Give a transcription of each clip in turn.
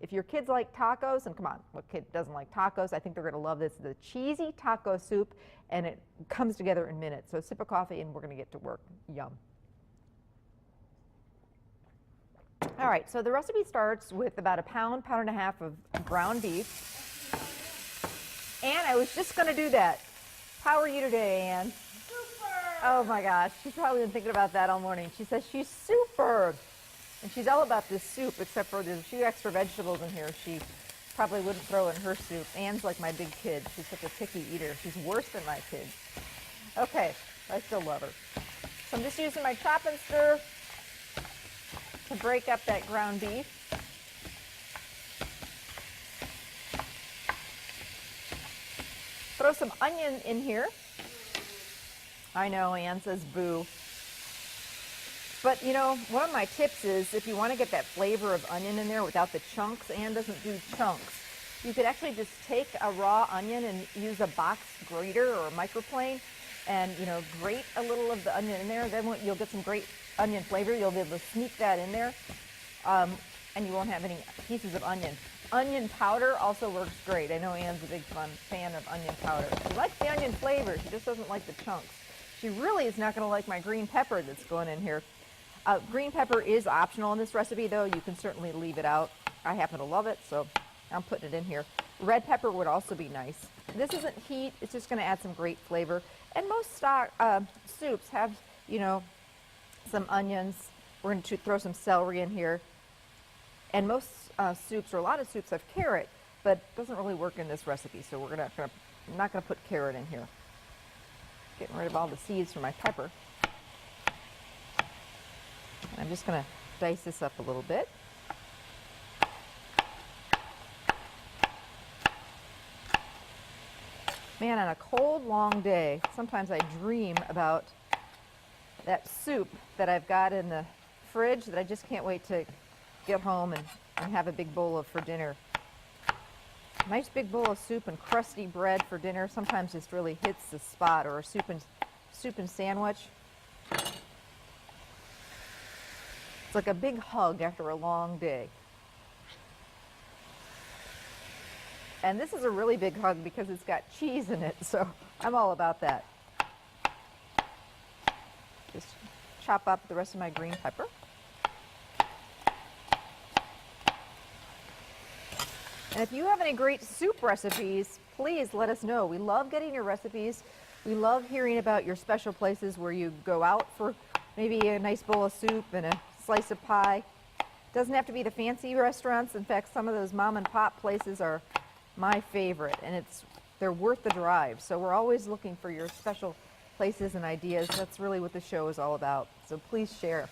If your kids like tacos, and come on, what kid doesn't like tacos? I think they're going to love this. The cheesy taco soup, and it comes together in minutes. So a sip of coffee, and we're going to get to work. Yum. All right, so the recipe starts with about a pound and a half of ground beef. Ann, I was just going to do that. How are you today, Ann? Super! Oh my gosh, she's probably been thinking about that all morning. She says she's super. And she's all about this soup, except for there's a few extra vegetables in here she probably wouldn't throw in her soup. Ann's like my big kid. She's such a picky eater. She's worse than my kids. Okay, I still love her. So I'm just using my chop and stir to break up that ground beef. Throw some onion in here. I know, Ann says boo. But you know, one of my tips is if you want to get that flavor of onion in there without the chunks, Ann doesn't do chunks. You could actually just take a raw onion and use a box grater or a microplane and, you know, grate a little of the onion in there. Then you'll get some great onion flavor. You'll be able to sneak that in there, and you won't have any pieces of onion. Onion powder also works great. I know Ann's a big fan of onion powder. She likes the onion flavor. She just doesn't like the chunks. She really is not going to like my green pepper that's going in here. Green pepper is optional in this recipe, though. You can certainly leave it out. I happen to love it, so I'm putting it in here. Red pepper would also be nice. This isn't heat. It's just going to add some great flavor. And most stock soups have, you know, some onions. We're going to throw some celery in here. And most soups, or a lot of soups, have carrot, but it doesn't really work in this recipe, so I'm not going to put carrot in here. Getting rid of all the seeds from my pepper. And I'm just going to dice this up a little bit. Man, on a cold, long day, sometimes I dream about that soup that I've got in the fridge that I just can't wait to get home and have a big bowl of for dinner. Nice big bowl of soup and crusty bread for dinner sometimes just really hits the spot, or a soup and sandwich. It's like a big hug after a long day. And this is a really big hug because it's got cheese in it, so I'm all about that. Just chop up the rest of my green pepper. And if you have any great soup recipes, please let us know. We love getting your recipes. We love hearing about your special places where you go out for maybe a nice bowl of soup and a slice of pie. Doesn't have to be the fancy restaurants. In fact, some of those mom and pop places are my favorite, and they're worth the drive. So we're always looking for your special places and ideas. That's really what the show is all about. So please share.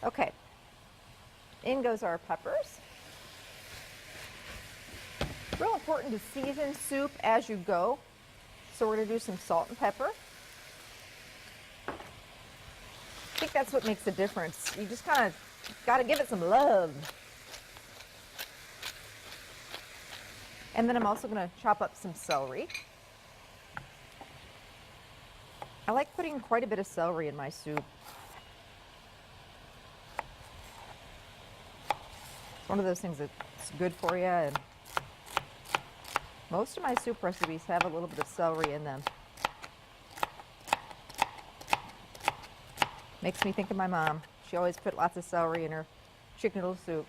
Okay, in goes our peppers. Real important to season soup as you go. So we're going to do some salt and pepper. I think that's what makes the difference. You just kind of got to give it some love. And then I'm also going to chop up some celery. I like putting quite a bit of celery in my soup. It's one of those things that's good for you, and most of my soup recipes have a little bit of celery in them. Makes me think of my mom. She always put lots of celery in her chicken noodle soup.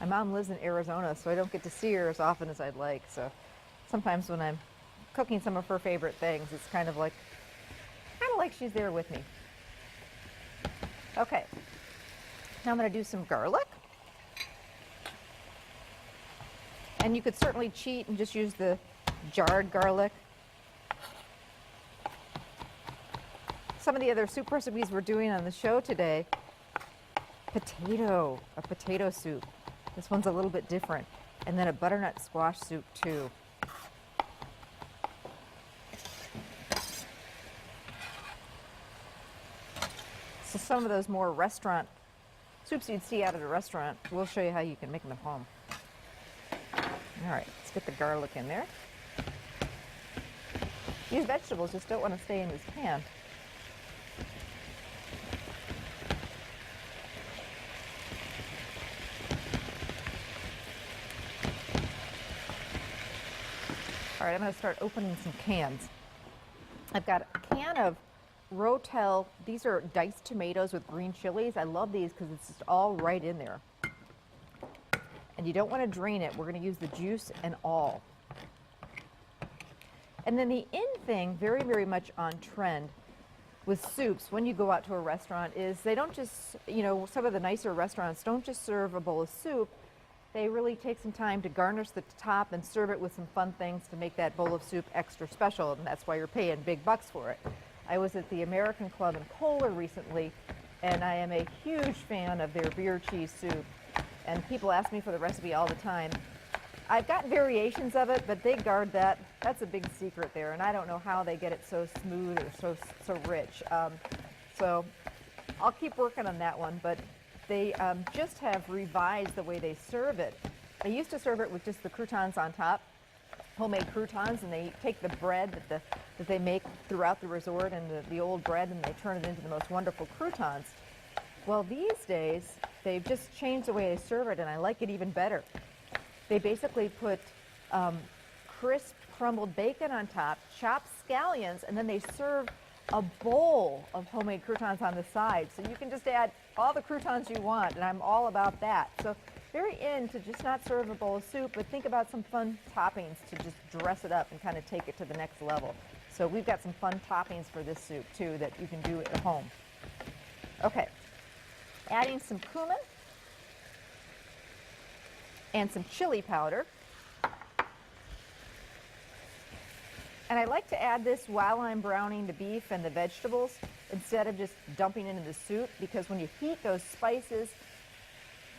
My mom lives in Arizona, so I don't get to see her as often as I'd like. So sometimes when I'm cooking some of her favorite things, it's kind of like she's there with me. Okay, now I'm going to do some garlic. And you could certainly cheat and just use the jarred garlic. Some of the other soup recipes we're doing on the show today, a potato soup. This one's a little bit different. And then a butternut squash soup too. So some of those more restaurant soups you'd see out at a restaurant, we'll show you how you can make them at home. All right, let's get the garlic in there. These vegetables just don't want to stay in this pan. right, I'm going to start opening some cans. I've got a can of Rotel. These are diced tomatoes with green chilies. I love these because it's just all right in there. And you don't want to drain it. We're going to use the juice and all. And then the in thing, very, very much on trend with soups when you go out to a restaurant is they don't just, you know, some of the nicer restaurants don't just serve a bowl of soup. They really take some time to garnish the top and serve it with some fun things to make that bowl of soup extra special, and that's why you're paying big bucks for it. I was at the American Club in Kohler recently, and I am a huge fan of their beer cheese soup. And people ask me for the recipe all the time. I've got variations of it, but they guard that. That's a big secret there, and I don't know how they get it so smooth or so rich. So I'll keep working on that one, but they just have revised the way they serve it. They used to serve it with just the croutons on top, homemade croutons, and they take the bread that they make throughout the resort and the old bread, and they turn it into the most wonderful croutons. Well, these days, they've just changed the way they serve it, and I like it even better. They basically put crisp crumbled bacon on top, chopped scallions, and then they serve a bowl of homemade croutons on the side. So you can just add all the croutons you want, and I'm all about that. So very in to just not serve a bowl of soup, but think about some fun toppings to just dress it up and kind of take it to the next level. So we've got some fun toppings for this soup, too, that you can do at home. Okay. Adding some cumin and some chili powder. And I like to add this while I'm browning the beef and the vegetables instead of just dumping into the soup, because when you heat those spices,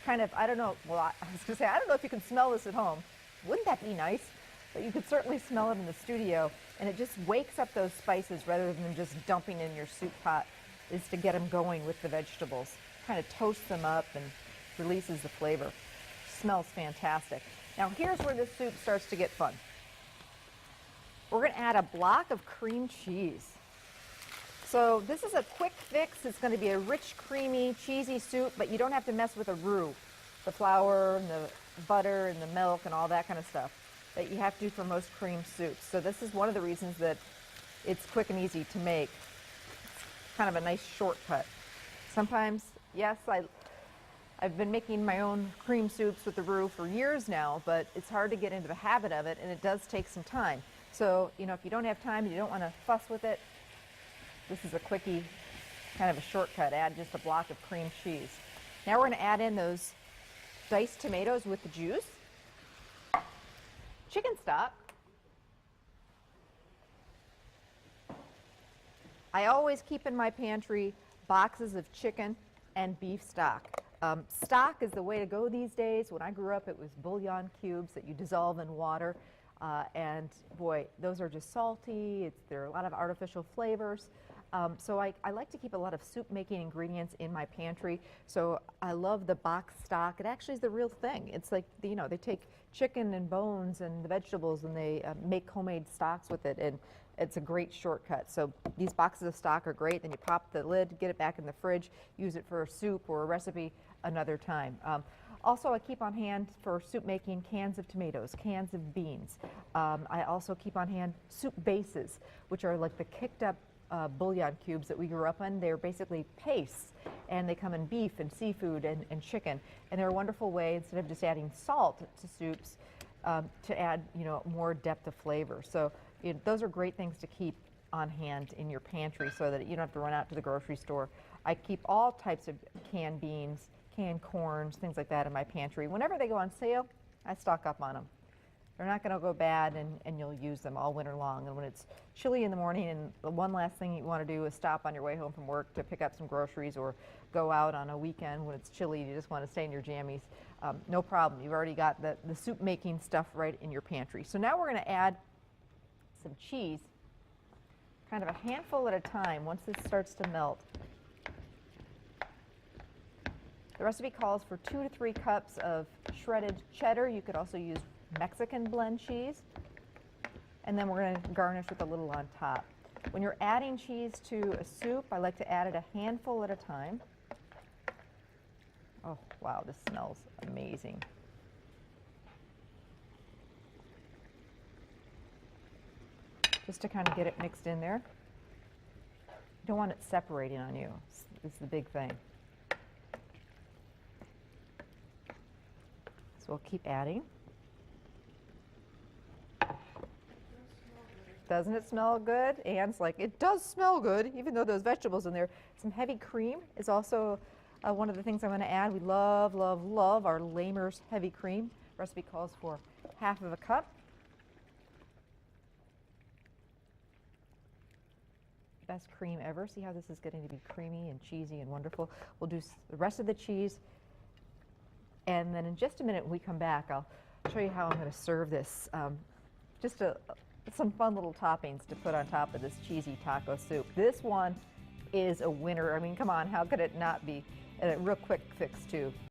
kind of, I don't know, well, I was going to say, I don't know if you can smell this at home. Wouldn't that be nice? But you could certainly smell it in the studio, and it just wakes up those spices rather than just dumping in your soup pot, is to get them going with the vegetables. Kind of toast them up and releases the flavor. Smells fantastic. Now here's where this soup starts to get fun. We're going to add a block of cream cheese. So this is a quick fix. It's going to be a rich, creamy, cheesy soup, but you don't have to mess with the roux, the flour and the butter and the milk and all that kind of stuff that you have to do for most cream soups. So this is one of the reasons that it's quick and easy to make. It's kind of a nice shortcut. Sometimes, yes, I've been making my own cream soups with the roux for years now, but it's hard to get into the habit of it, and it does take some time. So, you know, if you don't have time and you don't want to fuss with it, this is a quickie, kind of a shortcut. Add just a block of cream cheese. Now we're going to add in those diced tomatoes with the juice, chicken stock. I always keep in my pantry boxes of chicken and beef stock. Stock is the way to go these days. When I grew up, it was bouillon cubes that you dissolve in water. And boy, those are just salty. There are a lot of artificial flavors. So I like to keep a lot of soup making ingredients in my pantry. So I love the box stock. It actually is the real thing. It's like, you know, they take chicken and bones and the vegetables and they make homemade stocks with it. And it's a great shortcut. So these boxes of stock are great. Then you pop the lid, get it back in the fridge, use it for a soup or a recipe another time. Also, I keep on hand for soup making cans of tomatoes, cans of beans. I also keep on hand soup bases, which are like the kicked up bouillon cubes that we grew up on. They're basically pastes, and they come in beef and seafood and chicken. And they're a wonderful way, instead of just adding salt to soups, to add, you know, more depth of flavor. So those are great things to keep on hand in your pantry so that you don't have to run out to the grocery store. I keep all types of canned beans, canned corns, things like that in my pantry. Whenever they go on sale, I stock up on them. They're not going to go bad, and you'll use them all winter long. And when it's chilly in the morning and the one last thing you want to do is stop on your way home from work to pick up some groceries or go out on a weekend when it's chilly, you just want to stay in your jammies, no problem. You've already got the soup making stuff right in your pantry. So now we're going to add some cheese, kind of a handful at a time once this starts to melt. The recipe calls for 2 to 3 cups of shredded cheddar. You could also use Mexican blend cheese. And then we're going to garnish with a little on top. When you're adding cheese to a soup, I like to add it a handful at a time. Oh, wow, this smells amazing. just to kind of get it mixed in there. You don't want it separating on you. It's the big thing. So we'll keep adding. Doesn't it smell good? Anne's like, it does smell good, even though there's vegetables in there. Some heavy cream is also one of the things I'm going to add. We love, love, love our Lamer's heavy cream. Recipe calls for half of a cup. Best cream ever. See how this is getting to be creamy and cheesy and wonderful. We'll do the rest of the cheese, and then in just a minute when we come back, I'll show you how I'm going to serve this. Just some fun little toppings to put on top of this cheesy taco soup. This one is a winner. I mean, come on, how could it not be? And a real quick fix too.